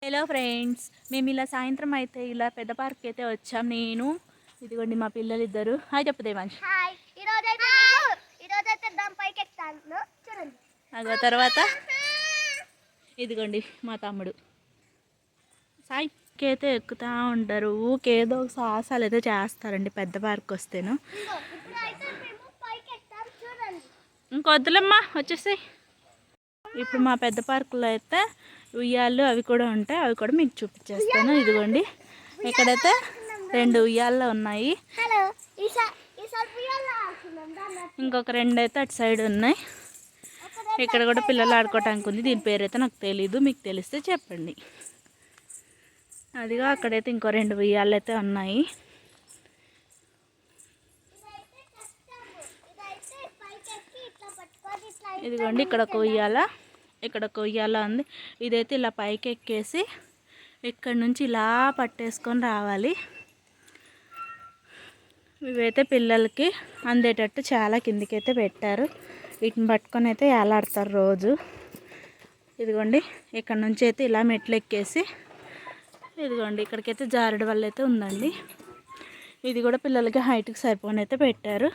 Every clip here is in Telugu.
హలో ఫ్రెండ్స్, మేము ఇలా సాయంత్రం అయితే ఇలా పెద్ద పార్క్ అయితే వచ్చాం. నేను ఇదిగోండి మా పిల్లలు ఇద్దరు. హాయ్ చెప్పు దేవాంశ్. అదో తర్వాత ఇదిగోండి మా తమ్ముడు సాయికి అయితే ఎక్కుతూ ఉంటారు. ఊకేదో ఒక సాహసాలు అయితే చేస్తారండి పెద్ద పార్క్ వస్తేను. ఇంకొద్దులమ్మా వచ్చేసాయి. ఇప్పుడు మా పెద్ద పార్కులో అయితే ఉయ్యాళ్ళు అవి కూడా ఉంటాయి. అవి కూడా మీకు చూపించేస్తాను. ఇదిగోండి ఇక్కడైతే 2 ఉయ్యాళ్ళు ఉన్నాయి. ఇంకొక 2 అయితే అటు సైడ్ ఉన్నాయి. ఇక్కడ కూడా పిల్లలు ఆడుకోవటానికి ఉంది. దీని పేరు అయితే నాకు తెలీదు, మీకు తెలిస్తే చెప్పండి. అదిగా అక్కడైతే ఇంకో 2 ఉయ్యాళ్ళు అయితే ఉన్నాయి. ఇదిగోండి ఇక్కడ ఒక ఉయ్యాల, ఇక్కడ ఒక ఉయ్యాల ఉంది. ఇదైతే ఇలా పైకి ఎక్కేసి ఇక్కడ నుంచి ఇలా పట్టేసుకొని రావాలి. ఇవైతే పిల్లలకి అందేటట్టు చాలా కిందికైతే పెట్టారు. వీటిని పట్టుకొని అయితే ఏలాడతారు రోజు. ఇదిగోండి ఇక్కడ నుంచి అయితే ఇలా మెట్లు ఎక్కేసి ఇదిగోండి ఇక్కడికైతే జారుడు వల్ల అయితే ఉందండి. ఇది కూడా పిల్లలకి హైట్కి సరిపోని అయితే పెట్టారు.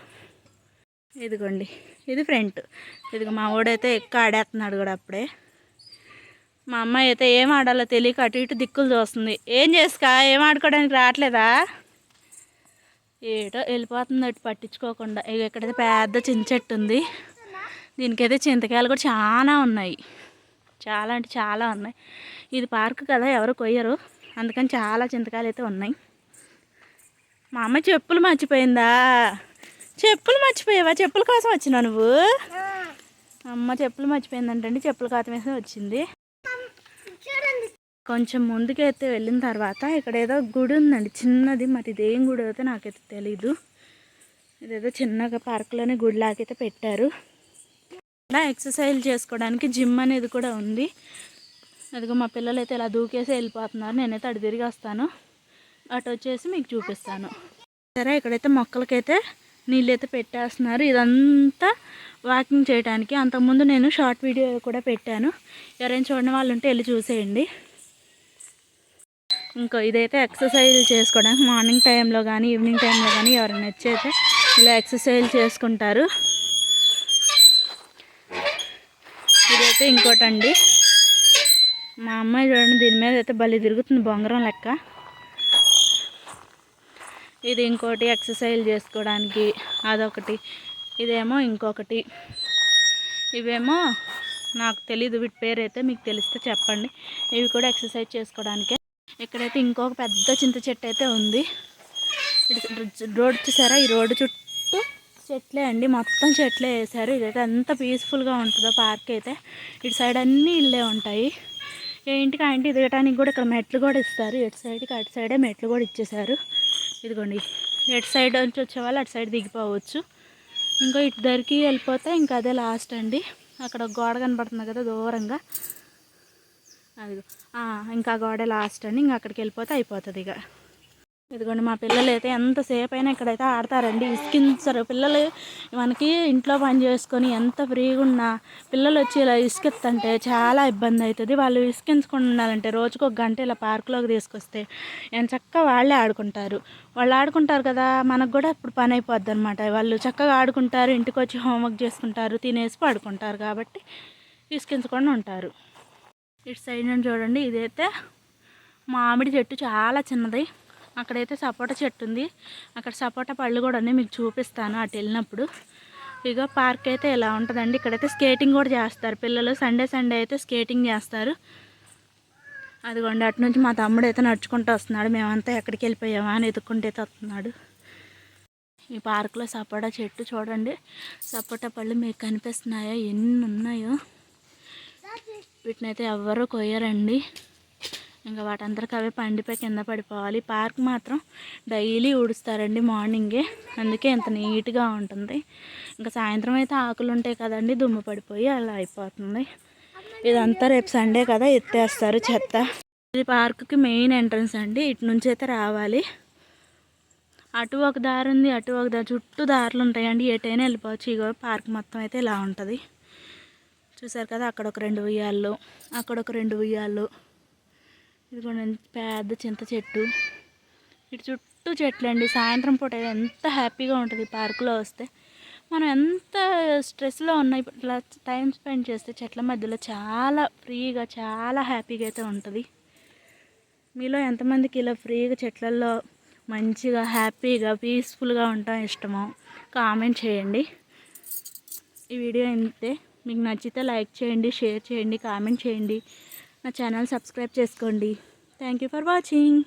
ఇదిగోండి ఇది ఫ్రంట్. ఇదిగో మా వాడైతే ఎక్కువ ఆడేస్తున్నాడు కూడా అప్పుడే. మా అమ్మాయి అయితే ఏం ఆడాలో తెలియక అటు ఇటు దిక్కులు చూస్తుంది. ఏం చేసుకా, ఏం ఆడుకోవడానికి రావట్లేదా? ఏటో వెళ్ళిపోతుంది అటు పట్టించుకోకుండా. ఇక ఎక్కడైతే పెద్ద చింత చెట్టు ఉంది. దీనికైతే చింతకాయలు కూడా చాలా ఉన్నాయి, చాలా అంటే చాలా ఉన్నాయి. ఇది పార్క్ కదా, ఎవరు కొయ్యరు, అందుకని చాలా చింతకాయలు అయితే ఉన్నాయి. మా అమ్మ చెప్పులు మర్చిపోయిందా? చెప్పులు మర్చిపోయావా? చెప్పుల కోసం వచ్చినా నువ్వు? అమ్మ చెప్పులు మర్చిపోయిందంటండి, చెప్పుల కోసం వేసి వచ్చింది. కొంచెం ముందుకైతే వెళ్ళిన తర్వాత ఇక్కడ ఏదో గుడి ఉందండి చిన్నది. మరి ఇదేం గుడి అయితే నాకైతే తెలీదు. ఇదేదో చిన్నగా పార్కులోనే గుడిలాగైతే పెట్టారు. ఇలా ఎక్సర్సైజ్ చేసుకోవడానికి జిమ్ అనేది కూడా ఉంది. అదిగో మా పిల్లలు అయితే ఇలా దూకేసి వెళ్ళిపోతున్నారు. నేనైతే అటు తిరిగి వస్తాను, అటు వచ్చేసి మీకు చూపిస్తాను. సరే ఇక్కడైతే మొక్కలకైతే నీళ్ళైతే పెట్టేస్తున్నారు. ఇదంతా వాకింగ్ చేయడానికి. అంతకుముందు నేను షార్ట్ వీడియో కూడా పెట్టాను, ఎవరైనా చూడని వాళ్ళు ఉంటే వెళ్ళి చూసేయండి. ఇంకో ఇదైతే ఎక్సర్సైజ్ చేసుకోవడానికి మార్నింగ్ టైంలో కానీ ఈవినింగ్ టైంలో కానీ ఎవరైనా వచ్చైతే ఇలా ఎక్సర్సైజ్ చేసుకుంటారు. ఇదైతే ఇంకోటండి, మా అమ్మాయి చూడండి దీని మీద అయితే బలి తిరుగుతుంది బొంగరం లెక్క. ఇది ఇంకోటి ఎక్సర్సైజ్ చేసుకోవడానికి, అదొకటి. ఇదేమో ఇంకొకటి. ఇవేమో నాకు తెలీదు, వీటి పేరు అయితే మీకు తెలిస్తే చెప్పండి. ఇవి కూడా ఎక్సర్సైజ్ చేసుకోవడానికే. ఇక్కడైతే ఇంకొక పెద్ద చింత చెట్టు అయితే ఉంది. రోడ్డు చూసారా? ఈ రోడ్డు చుట్టూ చెట్లే అండి, మొత్తం చెట్లే వేసారు. ఇదైతే ఎంత పీస్ఫుల్గా ఉంటుందో పార్క్ అయితే. ఇటు సైడ్ అన్నీ ఇళ్ళే ఉంటాయి. ఏ ఇంటికి ఆ ఇంటికి దిగటానికి కూడా ఇక్కడ మెట్లు కూడా ఇస్తారు. ఇటు సైడ్కి అటు సైడే మెట్లు కూడా ఇచ్చేసారు. ఇదిగోండి ఎటు సైడ్ నుంచి వచ్చేవాళ్ళు అటు సైడ్ దిగిపోవచ్చు. ఇంకో ఇటు దరికి వెళ్ళిపోతే ఇంకా అదే లాస్ట్ అండి. అక్కడ గోడ కనబడుతుంది కదా దూరంగా, అదిగో ఇంకా గోడ లాస్ట్ అండి. ఇంకా అక్కడికి వెళ్ళిపోతే అయిపోతుంది ఇక. ఇదిగోండి మా పిల్లలు అయితే ఎంతసేపు అయినా ఇక్కడైతే ఆడతారండి. ఇసుకించరు పిల్లలు. మనకి ఇంట్లో పని చేసుకొని ఎంత ఫ్రీగా ఉన్నా పిల్లలు వచ్చి ఇలా ఇసుకెత్తంటే చాలా ఇబ్బంది అవుతుంది. వాళ్ళు ఇసుకించకుండా ఉండాలంటే రోజుకు 1 గంట ఇలా పార్కులోకి తీసుకొస్తే ఎంత చక్కగా వాళ్ళే ఆడుకుంటారు. వాళ్ళు ఆడుకుంటారు కదా, మనకు కూడా ఇప్పుడు పని అయిపోద్ది అనమాట. వాళ్ళు చక్కగా ఆడుకుంటారు, ఇంటికి వచ్చి హోంవర్క్ చేసుకుంటారు, తినేసి పడుకుంటారు. కాబట్టి ఇసుకించకుండా ఉంటారు. ఇటు సైడ్ నుంచి చూడండి, ఇదైతే మామిడి చెట్టు చాలా చిన్నది. అక్కడైతే సపోటా చెట్టు ఉంది, అక్కడ సపోటా పళ్ళు కూడా ఉన్నాయి, మీకు చూపిస్తాను అటు వెళ్ళినప్పుడు. ఇక పార్క్ అయితే ఇలా ఉంటుందండి. ఇక్కడైతే స్కేటింగ్ కూడా చేస్తారు పిల్లలు. సండే అయితే స్కేటింగ్ చేస్తారు. అదిగోండి అటు నుంచి మా తమ్ముడు అయితే నడుచుకుంటూ వస్తున్నాడు. మేమంతా ఎక్కడికి వెళ్ళిపోయామా అని ఎత్తుక్కుంటే వస్తున్నాడు. ఈ పార్కులో సపోటా చెట్టు చూడండి, సపోటా పళ్ళు మీకు కనిపిస్తున్నాయో ఎన్ని ఉన్నాయో. వీటిని అయితే ఎవ్వరూ కొయ్యరండి, ఇంకా వాటందరికి అవే పండిపోయి కింద పడిపోవాలి. పార్క్ మాత్రం డైలీ ఊడుస్తారండి మార్నింగే, అందుకే ఇంత నీట్గా ఉంటుంది. ఇంకా సాయంత్రం అయితే ఆకులు ఉంటాయి కదండి, దుమ్ము పడిపోయి అలా అయిపోతుంది. ఇదంతా రేపు సండే కదా ఎత్తేస్తారు చెత్త. ఇది పార్క్కి మెయిన్ ఎంట్రన్స్ అండి. ఇటు నుంచి అయితే రావాలి. అటు ఒక దారి ఉంది, అటు ఒక దారి, చుట్టూ దారులు ఉంటాయండి, ఎటైనా వెళ్ళిపోవచ్చు. ఇగో పార్క్ మొత్తం అయితే ఇలా ఉంటుంది. చూసారు కదా, అక్కడ ఒక 2 ఉయ్యాళ్ళు, అక్కడ ఒక 2 ఉయ్యాళ్ళు. ఇదిగోండి పెద్ద చింత చెట్టు, ఇటు చుట్టూ చెట్లు అండి. సాయంత్రం పూట ఎంత హ్యాపీగా ఉంటుంది పార్కులో వస్తే. మనం ఎంత స్ట్రెస్లో ఉన్నా ఇట్లా టైం స్పెండ్ చేస్తే చెట్ల మధ్యలో చాలా ఫ్రీగా చాలా హ్యాపీగా అయితే ఉంటుంది. మీలో ఎంతమందికి ఇలా ఫ్రీగా చెట్లల్లో మంచిగా హ్యాపీగా పీస్ఫుల్గా ఉండటం ఇష్టమో కామెంట్ చేయండి. ఈ వీడియో ఇంతే. మీకు నచ్చితే లైక్ చేయండి, షేర్ చేయండి, కామెంట్ చేయండి. నా ఛానల్ సబ్స్క్రైబ్ చేసుకోండి. Thank you for watching.